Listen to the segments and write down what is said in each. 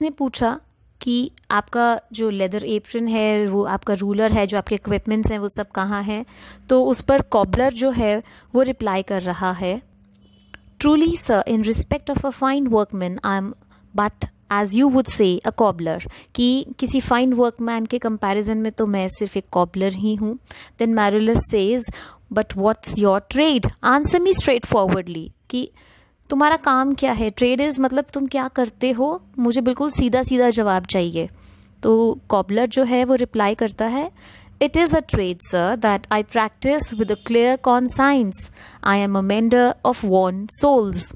ने पूछा कि आपका जो लेदर एप्रन है, वो आपका रूलर है, जो आपके इक्विपमेंट्स हैं वो सब कहाँ हैं। तो उस पर कॉबलर जो है वो रिप्लाई कर रहा है, truly sir, in respect of a fine workman I am but as you would say a cobbler, कि किसी फाइन वर्कमैन के कंपैरिजन में तो मैं सिर्फ एक कॉबलर ही हूँ। Then Marullus says, but what's your trade, answer me straightforwardly, कि तुम्हारा काम क्या है। ट्रेड इज मतलब तुम क्या करते हो, मुझे बिल्कुल सीधा सीधा जवाब चाहिए। तो कॉबलर जो है वो रिप्लाई करता है, it is a trade sir that I practice with a clear conscience, I am a mender of worn souls.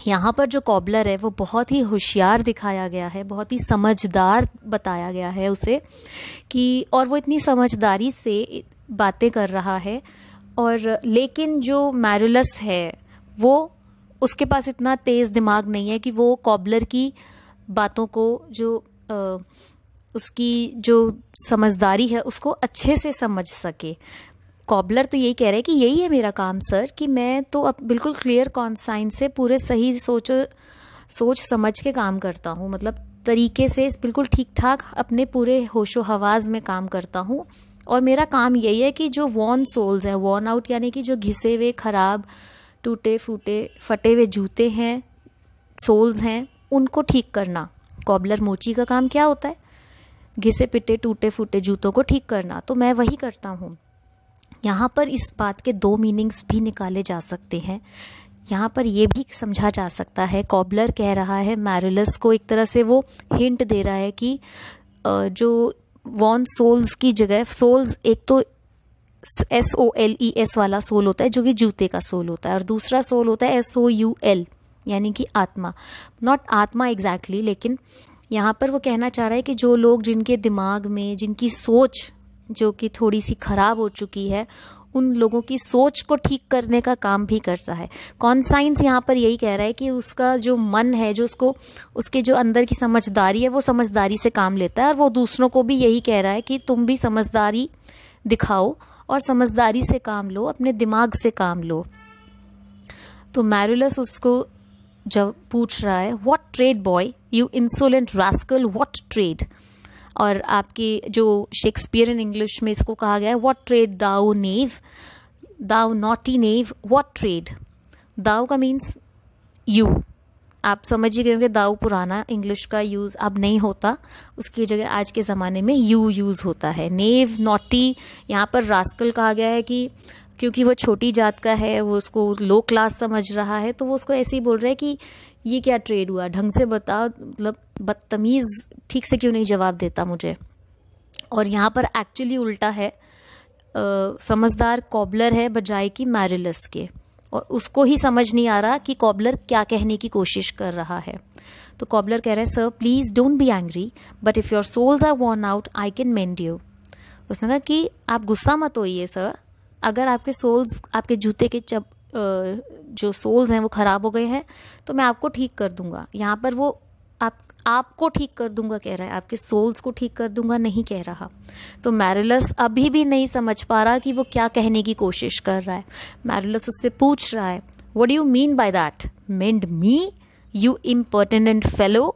यहाँ पर जो कॉबलर है वो बहुत ही होशियार दिखाया गया है, बहुत ही समझदार बताया गया है उसे, कि और वो इतनी समझदारी से बातें कर रहा है। और लेकिन जो मैरुलस है वो, उसके पास इतना तेज़ दिमाग नहीं है कि वो कॉबलर की बातों को, जो उसकी जो समझदारी है उसको अच्छे से समझ सके। कॉबलर तो यही कह रहे हैं कि यही है मेरा काम सर, कि मैं तो अब बिल्कुल क्लियर कॉन्साइंस से पूरे सही सोच समझ के काम करता हूँ, मतलब तरीके से बिल्कुल ठीक ठाक अपने पूरे होशो हवास में काम करता हूँ। और मेरा काम यही है कि जो वॉर्न सोल्स हैं, वॉर्न आउट यानी कि जो घिसे हुए, खराब, टूटे फूटे, फटे हुए जूते हैं, सोल्स हैं, उनको ठीक करना। कॉबलर मोची का काम क्या होता है? घिसे पिटे टूटे फूटे जूतों को ठीक करना। तो मैं वही करता हूँ। यहाँ पर इस बात के दो मीनिंग्स भी निकाले जा सकते हैं। यहाँ पर ये भी समझा जा सकता है, कॉबलर कह रहा है मैरुलस को, एक तरह से वो हिंट दे रहा है कि जो वॉर्न सोल्स की जगह, सोल्स एक तो SOLES वाला सोल होता है जो कि जूते का सोल होता है, और दूसरा सोल होता है SOUL यानी कि आत्मा। नॉट आत्मा एग्जैक्टली, लेकिन यहाँ पर वो कहना चाह रहा है कि जो लोग, जिनके दिमाग में, जिनकी सोच जो कि थोड़ी सी खराब हो चुकी है, उन लोगों की सोच को ठीक करने का काम भी करता है। कॉन्साइंस यहाँ पर यही कह रहा है कि उसका जो मन है, जो उसको, उसके जो अंदर की समझदारी है, वो समझदारी से काम लेता है। और वो दूसरों को भी यही कह रहा है कि तुम भी समझदारी दिखाओ और समझदारी से काम लो, अपने दिमाग से काम लो। तो मैरुलस उसको जब पूछ रहा है, what trade boy, you insolent rascal, what trade. और आपकी जो शेक्सपियरन इंग्लिश में इसको कहा गया है, what trade thou knave, thou naughty knave, what trade. Thou का मीन्स यू, आप समझ ही गए होंगे, दाउ पुराना इंग्लिश का यूज़ अब नहीं होता, उसकी जगह आज के ज़माने में यू यूज़ होता है। नेव, नॉटी, यहाँ पर रास्कल कहा गया है कि क्योंकि वो छोटी जात का है, वो उसको लो क्लास समझ रहा है, तो वो उसको ऐसे ही बोल रहा है कि ये क्या ट्रेड हुआ, ढंग से बताओ, मतलब बदतमीज़, ठीक से क्यों नहीं जवाब देता मुझे। और यहाँ पर एक्चुअली उल्टा है, समझदार कॉबलर है बजाय कि मैरुलस के, और उसको ही समझ नहीं आ रहा कि कॉबलर क्या कहने की कोशिश कर रहा है। तो कॉबलर कह रहा है, sir please don't be angry, but if your soles are worn out I can mend you. उसने कहा कि आप गुस्सा मत होइए सर, अगर आपके सोल्स, आपके जूते के जो सोल्स हैं वो ख़राब हो गए हैं तो मैं आपको ठीक कर दूंगा। यहाँ पर वो आपको ठीक कर दूंगा कह रहा है, आपके सोल्स को ठीक कर दूंगा नहीं कह रहा। तो मैरुलस अभी भी नहीं समझ पा रहा कि वो क्या कहने की कोशिश कर रहा है। मैरुलस उससे पूछ रहा है, what do you mean by that, mend me you impertinent fellow.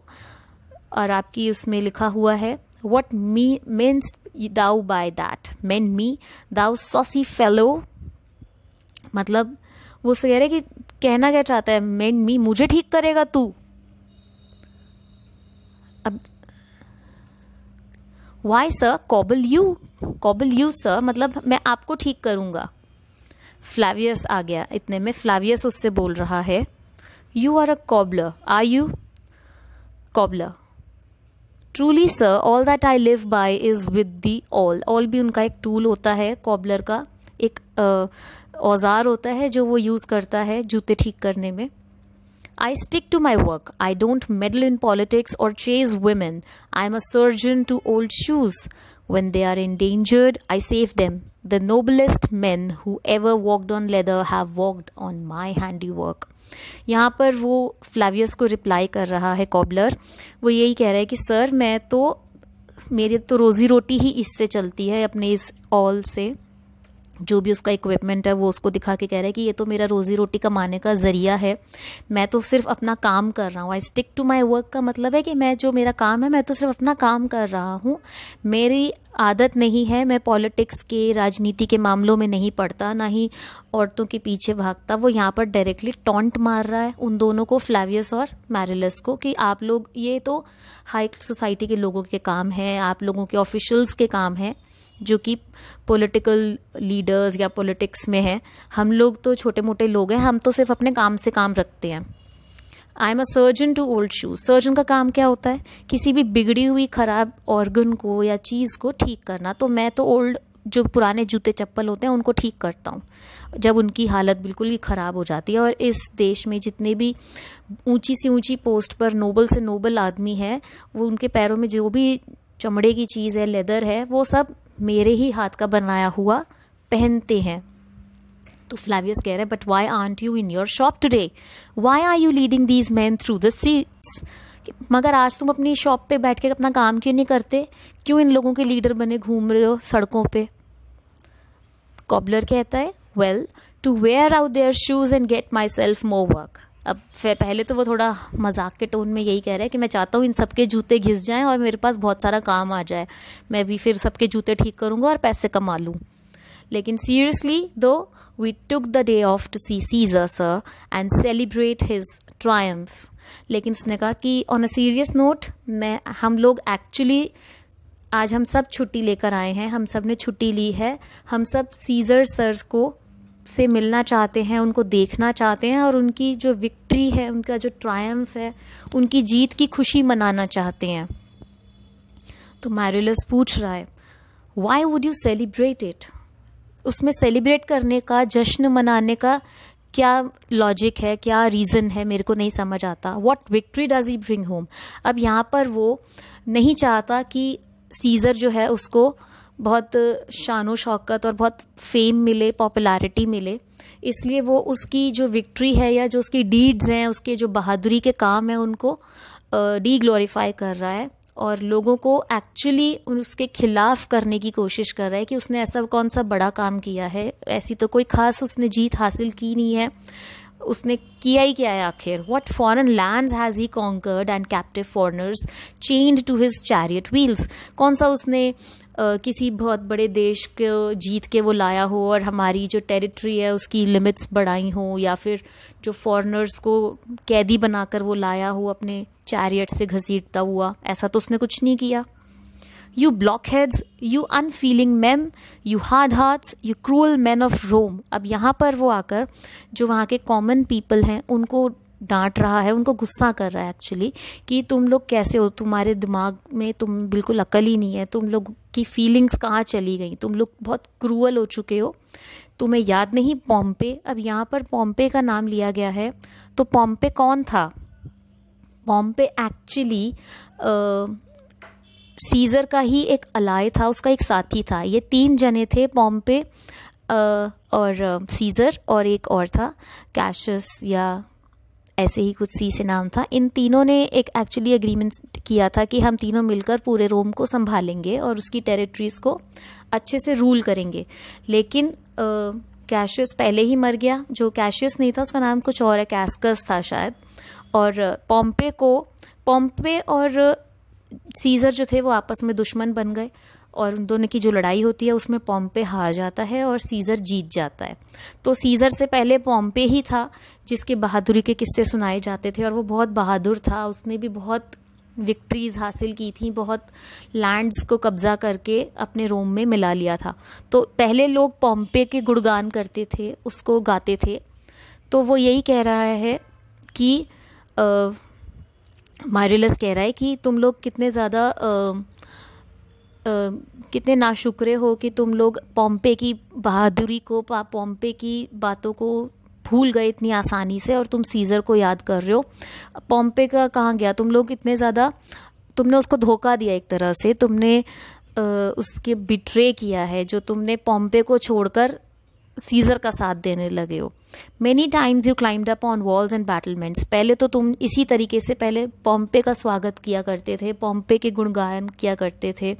और आपकी उसमें लिखा हुआ है, what me means thou by that, mend me thou saucy fellow. मतलब वो कह रहा है कि कहना क्या चाहता है, मेंड मी, मुझे ठीक करेगा तू। अब why sir, cobble you sir, मतलब मैं आपको ठीक करूंगा। फ्लावियस आ गया इतने में, फ्लावियस उससे बोल रहा है, you are a cobbler, are you cobbler. Truly sir, all that I live by is with the awl. Awl भी उनका एक टूल होता है, कॉबलर का एक औजार होता है जो वो यूज करता है जूते ठीक करने में। I stick to my work. I don't meddle in politics or chase women. I'm a surgeon to old shoes. When they are endangered, I save them. The noblest men who ever walked on leather have walked on my handiwork. यहाँ पर वो फ्लावियस को reply कर रहा है cobbler. वो यही कह रहा है कि सर मैं तो, मेरी तो रोजी रोटी ही इससे चलती है, अपने इस ऑल से। जो भी उसका इक्विपमेंट है वो उसको दिखा के कह रहा है कि ये तो मेरा रोज़ी रोटी कमाने का ज़रिया है, मैं तो सिर्फ अपना काम कर रहा हूँ। I stick to my work का मतलब है कि मैं जो मेरा काम है मैं तो सिर्फ अपना काम कर रहा हूँ, मेरी आदत नहीं है, मैं पॉलिटिक्स के राजनीति के मामलों में नहीं पड़ता, ना ही औरतों के पीछे भागता। वो यहाँ पर डायरेक्टली टॉन्ट मार रहा है उन दोनों को, फ्लैवियस और मैरिलस को, कि आप लोग, ये तो हाई सोसाइटी के लोगों के काम है, आप लोगों के ऑफिशियल्स के काम है जो कि पॉलिटिकल लीडर्स या पॉलिटिक्स में है, हम लोग तो छोटे मोटे लोग हैं, हम तो सिर्फ अपने काम से काम रखते हैं। I am a surgeon to old shoes. Surgeon का काम क्या होता है? किसी भी बिगड़ी हुई खराब ऑर्गन को या चीज़ को ठीक करना। तो मैं तो ओल्ड, जो पुराने जूते चप्पल होते हैं उनको ठीक करता हूँ जब उनकी हालत बिल्कुल ही ख़राब हो जाती है। और इस देश में जितने भी ऊंची से ऊंची पोस्ट पर नोबल से नोबल आदमी है, वो उनके पैरों में जो भी चमड़े की चीज़ है, लेदर है, वो सब मेरे ही हाथ का बनाया हुआ पहनते हैं। तो फ्लैवियस कह रहे हैं, but why aren't you in your shop today? Why are you leading these men through the streets? मगर आज तुम अपनी शॉप पे बैठ के अपना काम क्यों नहीं करते? क्यों इन लोगों के लीडर बने घूम रहे हो सड़कों पे? कॉबलर कहता है, well, to wear out their shoes and get myself more work. अब पहले तो वो थोड़ा मजाक के टोन में यही कह रहा है कि मैं चाहता हूँ इन सबके जूते घिस जाएं और मेरे पास बहुत सारा काम आ जाए, मैं भी फिर सबके जूते ठीक करूँगा और पैसे कमा लूँ। लेकिन seriously though, we took the day off to see Caesar sir and celebrate his triumph. लेकिन उसने कहा कि ऑन अ सीरियस नोट, हम लोग एक्चुअली आज हम सब छुट्टी लेकर आए हैं, हम सब ने छुट्टी ली है, हम सब सीजर सर को से मिलना चाहते हैं, उनको देखना चाहते हैं और उनकी जो विक्ट्री है, उनका जो ट्रायम्फ है, उनकी जीत की खुशी मनाना चाहते हैं। तो मैरिलस पूछ रहा है, why would you celebrate it? उसमें सेलिब्रेट करने का, जश्न मनाने का क्या लॉजिक है, क्या रीज़न है, मेरे को नहीं समझ आता। What victory does he bring home? अब यहाँ पर वो नहीं चाहता कि सीजर जो है उसको बहुत शानो शौकत और बहुत फेम मिले, पॉपुलैरिटी मिले, इसलिए वो उसकी जो विक्ट्री है या जो उसकी डीड्स हैं, उसके जो बहादुरी के काम हैं, उनको डी ग्लोरीफाई कर रहा है और लोगों को एक्चुअली उसके खिलाफ करने की कोशिश कर रहा है कि उसने ऐसा कौन सा बड़ा काम किया है, ऐसी तो कोई खास उसने जीत हासिल की नहीं है, उसने किया ही क्या है आखिर? What foreign lands has he conquered and captive foreigners chained to his chariot wheels? कौन सा उसने किसी बहुत बड़े देश को जीत के वो लाया हो और हमारी जो टेरिटरी है उसकी लिमिट्स बढ़ाई हो, या फिर जो फॉरेनर्स को कैदी बनाकर वो लाया हो अपने चैरियट से घसीटता हुआ? ऐसा तो उसने कुछ नहीं किया। You blockheads, you unfeeling men, you hard hearts, you cruel men of Rome। अब यहाँ पर वो आकर जो वहाँ के कॉमन पीपल हैं उनको डांट रहा है, उनको गुस्सा कर रहा है एक्चुअली, कि तुम लोग कैसे हो, तुम्हारे दिमाग में तुम बिल्कुल अकल ही नहीं है, तुम लोग की फीलिंग्स कहाँ चली गई, तुम लोग बहुत क्रूअल हो चुके हो, तुम्हें याद नहीं पॉम्पे? अब यहाँ पर पॉम्पे का नाम लिया गया है, तो पॉम्पे कौन था? पॉम्पे एक्चुअली सीजर का ही एक अलाय था, उसका एक साथी था। ये 3 जने थे, पॉम्पे और सीजर और एक और था कैशियस या ऐसे ही कुछ सी से नाम था। इन तीनों ने एक एक्चुअली एग्रीमेंट किया था कि हम तीनों मिलकर पूरे रोम को संभालेंगे और उसकी टेरिटरीज को अच्छे से रूल करेंगे। लेकिन कैशियस पहले ही मर गया। जो कैशियस नहीं था उसका नाम कुछ और है, कैस्कस था शायद। और पॉम्पे और सीजर जो थे वो आपस में दुश्मन बन गए और उन दोनों की जो लड़ाई होती है उसमें पॉम्पे हार जाता है और सीजर जीत जाता है। तो सीजर से पहले पॉम्पे ही था जिसके बहादुरी के किस्से सुनाए जाते थे और वो बहुत बहादुर था। उसने भी बहुत विक्ट्रीज हासिल की थी, बहुत लैंड्स को कब्जा करके अपने रोम में मिला लिया था। तो पहले लोग पॉम्पे के गुणगान करते थे, उसको गाते थे। तो वो यही कह रहा है कि मैरिलस कह रहा है कि तुम लोग कितने ज़्यादा कितने नाशुक्रे हो कि तुम लोग पॉम्पे की बहादुरी को, पॉम्पे की बातों को भूल गए इतनी आसानी से और तुम सीजर को याद कर रहे हो। पॉम्पे का कहाँ गया? तुम लोग इतने ज़्यादा, तुमने उसको धोखा दिया एक तरह से, तुमने उसके बिट्रे किया है जो तुमने पॉम्पे को छोड़कर सीजर का साथ देने लगे हो। Many times you climbed up on walls and battlements। पहले तो तुम इसी तरीके से पहले पॉम्पे का स्वागत किया करते थे, पॉम्पे के गुणगान किया करते थे।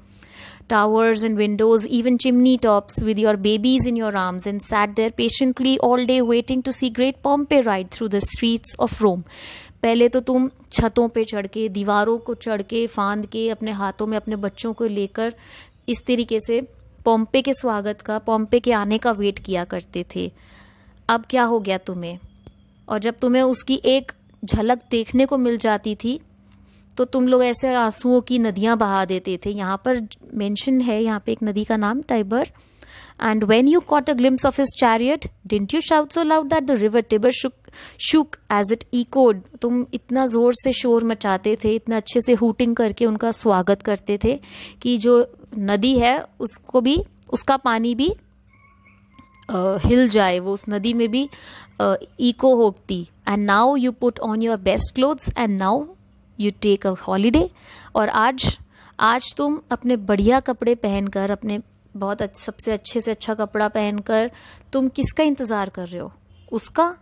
towers and windows, even chimney tops, with your babies in your arms, and sat there patiently all day waiting to see great Pompey ride through the streets of Rome. पहले तो तुम छतों पे चढ़ के, दीवारों को चढ़ के, फांद के, अपने हाथों में अपने बच्चों को लेकर इस तरीके से पोम्पे के स्वागत का, पोम्पे के आने का वेट किया करते थे. अब क्या हो गया तुम्हें? और जब तुम्हें उसकी एक झलक देखने को मिल जाती थी तो तुम लोग ऐसे आंसुओं की नदियां बहा देते थे. यहाँ पर मेंशन है, यहाँ पे एक नदी का नाम Tiber. And when you caught a glimpse of his chariot didn't you shout so loud that the river Tiber shook as it echoed. तुम इतना जोर से शोर मचाते थे, इतना अच्छे से हूटिंग करके उनका स्वागत करते थे कि जो नदी है उसको भी, उसका पानी भी हिल जाए, वो उस नदी में भी इको होती. And now you put on your best clothes and now you take a holiday. और आज तुम अपने बढ़िया कपड़े पहनकर, अपने बहुत सबसे अच्छे से अच्छा कपड़ा पहनकर तुम किसका इंतज़ार कर रहे हो? उसका,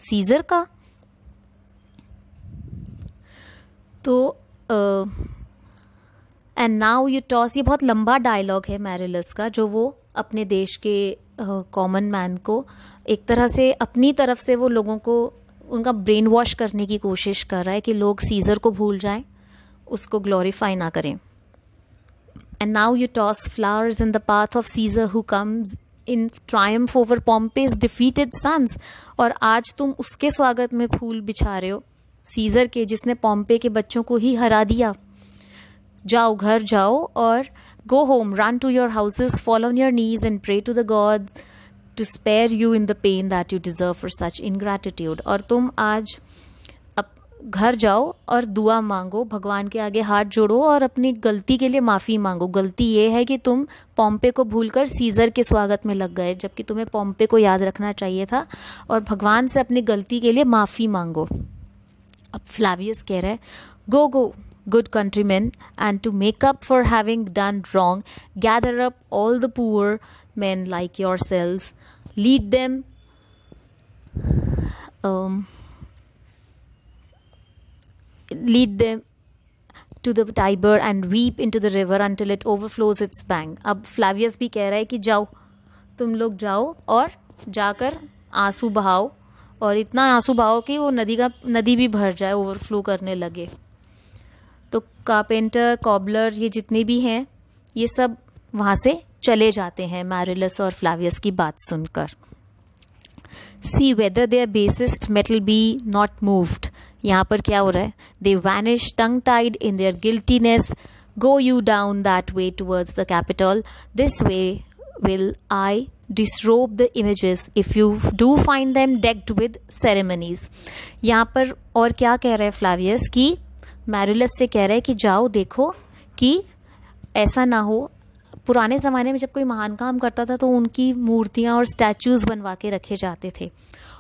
सीजर का. तो एंड नाउ यू टॉस, ये बहुत लंबा डायलॉग है मैरिलस का, जो वो अपने देश के कॉमन मैन को एक तरह से अपनी तरफ से वो लोगों को उनका ब्रेन वॉश करने की कोशिश कर रहा है कि लोग सीजर को भूल जाएं, उसको ग्लोरीफाई ना करें. And now you toss flowers in the path of Caesar who comes in triumph over Pompey's defeated sons. और आज तुम उसके स्वागत में फूल बिछा रहे हो, सीजर के, जिसने पॉम्पे के बच्चों को ही हरा दिया. जाओ, घर जाओ और go home, run to your houses, fall on your knees and pray to the gods to spare you in the pain that you deserve for such ingratitude. और तुम आज अब घर जाओ और दुआ मांगो, भगवान के आगे हाथ जोड़ो और अपनी गलती के लिए माफ़ी मांगो. गलती ये है कि तुम पॉम्पे को भूलकर सीजर के स्वागत में लग गए, जबकि तुम्हें पॉम्पे को याद रखना चाहिए था, और भगवान से अपनी गलती के लिए माफ़ी मांगो. अब फ्लावियस कह रहा है, गो good countrymen, and to make up for having done wrong, gather up all the poor men like yourselves, lead them to the Tiber and weep into the river until it overflows its bank. अब फ्लावियस भी कह रहा है कि जाओ, तुम लोग जाओ और जाकर आंसू बहाओ, और इतना आंसू बहाओ कि वो नदी भी भर जाए, ओवरफ्लो करने लगे. तो कारपेंटर, कॉबलर, ये जितने भी हैं, ये सब वहाँ से चले जाते हैं मैरिलस और फ्लावियस की बात सुनकर. See whether their basest metal be not moved. यहाँ पर क्या हो रहा है? They vanish tongue tied in their guiltiness. Go you down that way towards the Capitol. This way will I disrobe the images if you do find them decked with ceremonies. यहाँ पर और क्या कह रहा है फ्लावियस कि मैरिलस से कह रहा है कि जाओ देखो कि ऐसा ना हो. पुराने ज़माने में जब कोई महान काम करता था तो उनकी मूर्तियाँ और स्टैचूज़ बनवा के रखे जाते थे,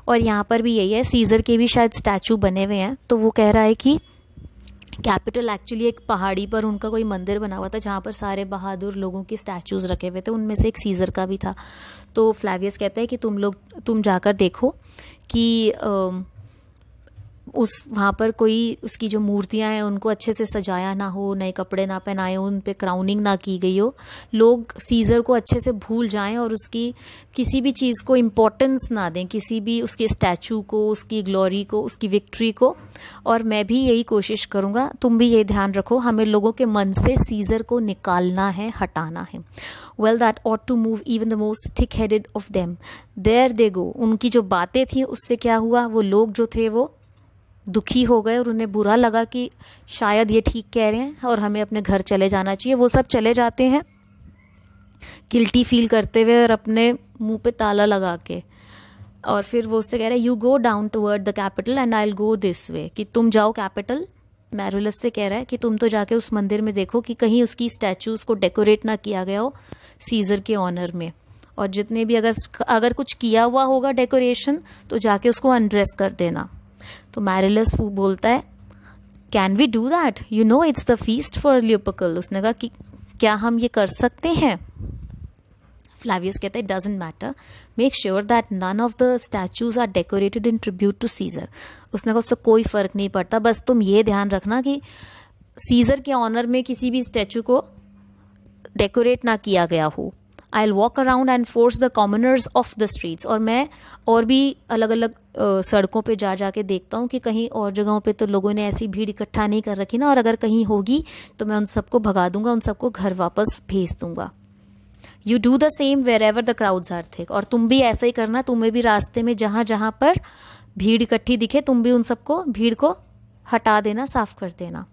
और यहाँ पर भी यही है. सीजर के भी शायद स्टैचू बने हुए हैं. तो वो कह रहा है कि कैपिटल एक्चुअली एक पहाड़ी पर उनका कोई मंदिर बना हुआ था जहाँ पर सारे बहादुर लोगों के स्टैचूज़ रखे हुए थे, उनमें से एक सीजर का भी था. तो फ्लावियस कहता है कि तुम जाकर देखो कि वहाँ पर कोई उसकी जो मूर्तियाँ हैं उनको अच्छे से सजाया ना हो, नए कपड़े ना पहनाए हो, उन पे क्राउनिंग ना की गई हो, लोग सीजर को अच्छे से भूल जाएं और उसकी किसी भी चीज़ को इम्पोर्टेंस ना दें, किसी भी उसके स्टैचू को, उसकी ग्लोरी को, उसकी विक्ट्री को. और मैं भी यही कोशिश करूँगा, तुम भी ये ध्यान रखो, हमें लोगों के मन से सीजर को निकालना है, हटाना है. Well that ought to move even the most thick headed of them. There they go. उनकी जो बातें थी उससे क्या हुआ, वो लोग जो थे वो दुखी हो गए और उन्हें बुरा लगा कि शायद ये ठीक कह रहे हैं और हमें अपने घर चले जाना चाहिए. वो सब चले जाते हैं गिल्टी फील करते हुए और अपने मुंह पे ताला लगा के. और फिर वो उससे कह रहे हैं, you go down toward the capital and I will go this way. कि तुम जाओ कैपिटल. मैरिलस से कह रहा है कि तुम तो जाके उस मंदिर में देखो कि कहीं उसकी स्टैचूज को डेकोरेट ना किया गया हो सीजर के ऑनर में, और जितने भी अगर कुछ किया हुआ होगा डेकोरेशन तो जाके उसको अनड्रेस कर देना. तो मैरिलस बोलता है, can we do that? You know it's the feast for Lupercal. उसने कहा कि क्या हम ये कर सकते हैं? फ्लावियस कहता है, it doesn't matter, make sure that none of the statues are decorated in tribute to Caesar. उसने कहा उससे कोई फर्क नहीं पड़ता, बस तुम ये ध्यान रखना कि सीजर के ऑनर में किसी भी स्टैचू को डेकोरेट ना किया गया हो। I will walk around and force the commoners of the streets, और मैं और भी अलग अलग सड़कों पे जा जा के देखता हूँ कि कहीं और जगहों पे तो लोगों ने ऐसी भीड़ इकट्ठा नहीं कर रखी ना, और अगर कहीं होगी तो मैं उन सबको भगा दूंगा, उन सबको घर वापस भेज दूंगा। You do the same wherever the crowds are thick, और तुम भी ऐसा ही करना, तुम्हें भी रास्ते में जहां जहां पर भीड़ इकट्ठी दिखे तुम भी उन सबको, भीड़ को हटा देना, साफ कर देना।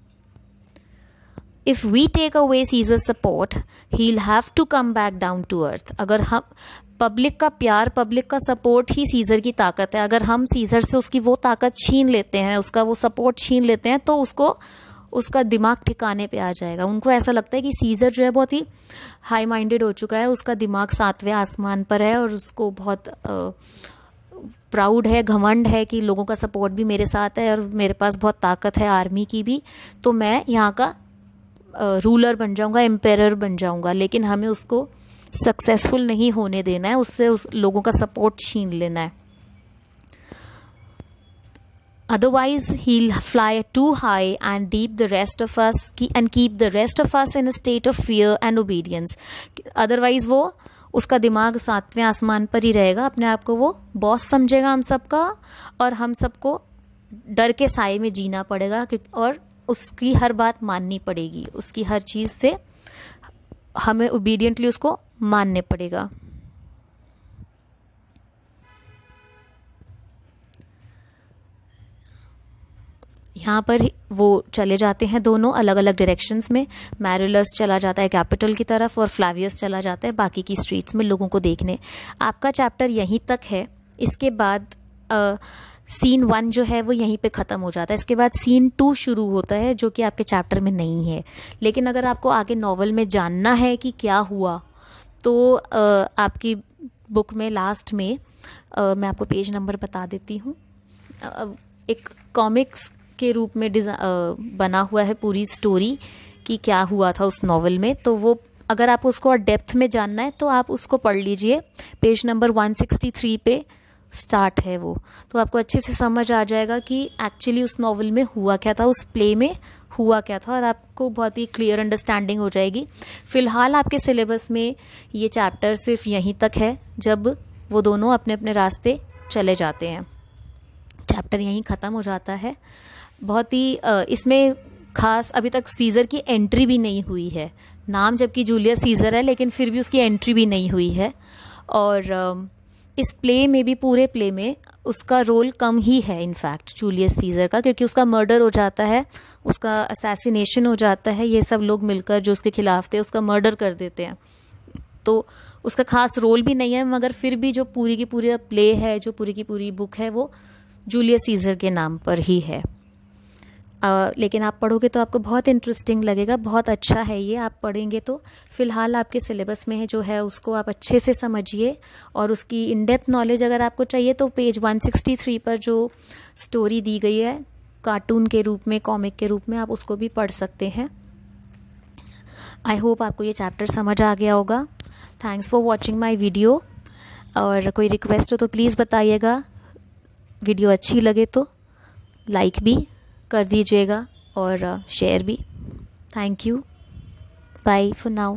If we take away Caesar's support he will have to come back down to earth. अगर हम, पब्लिक का प्यार, पब्लिक का सपोर्ट ही सीजर की ताकत है। अगर हम सीजर से उसकी वो ताकत छीन लेते हैं, उसका वो सपोर्ट छीन लेते हैं, तो उसको, उसका दिमाग ठिकाने पे आ जाएगा। उनको ऐसा लगता है कि सीजर जो है बहुत ही हाई माइंडेड हो चुका है, उसका दिमाग 7वें आसमान पर है, और उसको बहुत प्राउड है, घमंड है कि लोगों का सपोर्ट भी मेरे साथ है और मेरे पास बहुत ताकत है, आर्मी की भी, तो मैं यहाँ का रूलर बन जाऊंगा, एम्पायर बन जाऊंगा। लेकिन हमें उसको सक्सेसफुल नहीं होने देना है, उससे उस लोगों का सपोर्ट छीन लेना है। Otherwise, he'll fly too high and keep the rest of us in a state of fear and obedience. Otherwise, वो, उसका दिमाग 7वें आसमान पर ही रहेगा, अपने आप को वो बॉस समझेगा हम सबका, और हम सबको डर के साए में जीना पड़ेगा, और उसकी हर बात माननी पड़ेगी, उसकी हर चीज़ से हमें ओबीडियंटली उसको मानने पड़ेगा। यहाँ पर वो चले जाते हैं दोनों अलग अलग डायरेक्शंस में। मैरुलस चला जाता है कैपिटल की तरफ और फ्लावियस चला जाता है बाकी की स्ट्रीट्स में लोगों को देखने। आपका चैप्टर यहीं तक है। इसके बाद सीन 1 जो है वो यहीं पे ख़त्म हो जाता है। इसके बाद सीन 2 शुरू होता है जो कि आपके चैप्टर में नहीं है। लेकिन अगर आपको आगे नॉवल में जानना है कि क्या हुआ तो आपकी बुक में लास्ट में मैं आपको पेज नंबर बता देती हूँ। एक कॉमिक्स के रूप में बना हुआ है पूरी स्टोरी कि क्या हुआ था उस नॉवल में। तो वो अगर आपको उसको और डेप्थ में जानना है तो आप उसको पढ़ लीजिए। पेज नंबर 163 पे स्टार्ट है वो, तो आपको अच्छे से समझ आ जाएगा कि एक्चुअली उस नॉवल में हुआ क्या था, उस प्ले में हुआ क्या था, और आपको बहुत ही क्लियर अंडरस्टैंडिंग हो जाएगी। फ़िलहाल आपके सिलेबस में ये चैप्टर सिर्फ यहीं तक है जब वो दोनों अपने अपने रास्ते चले जाते हैं। चैप्टर यहीं ख़त्म हो जाता है। बहुत ही इसमें खास अभी तक सीज़र की एंट्री भी नहीं हुई है। नाम जबकि जूलियस सीज़र है लेकिन फिर भी उसकी एंट्री भी नहीं हुई है। और इस प्ले में भी, पूरे प्ले में उसका रोल कम ही है इनफैक्ट जूलियस सीज़र का, क्योंकि उसका मर्डर हो जाता है, उसका असैसिनेशन हो जाता है। ये सब लोग मिलकर जो उसके खिलाफ थे उसका मर्डर कर देते हैं, तो उसका खास रोल भी नहीं है। मगर फिर भी जो पूरी की पूरी प्ले है, जो पूरी की पूरी बुक है, वो जूलियस सीज़र के नाम पर ही है। लेकिन आप पढ़ोगे तो आपको बहुत इंटरेस्टिंग लगेगा, बहुत अच्छा है ये। आप पढ़ेंगे तो फ़िलहाल आपके सिलेबस में है जो है उसको आप अच्छे से समझिए, और उसकी इन डेप्थ नॉलेज अगर आपको चाहिए तो पेज 163 पर जो स्टोरी दी गई है कार्टून के रूप में, कॉमिक के रूप में, आप उसको भी पढ़ सकते हैं। आई होप आपको ये चैप्टर समझ आ गया होगा। Thanks for watching my video. और कोई रिक्वेस्ट हो तो प्लीज़ बताइएगा। वीडियो अच्छी लगे तो लाइक भी कर दीजिएगा और शेयर भी। Thank you. Bye for now.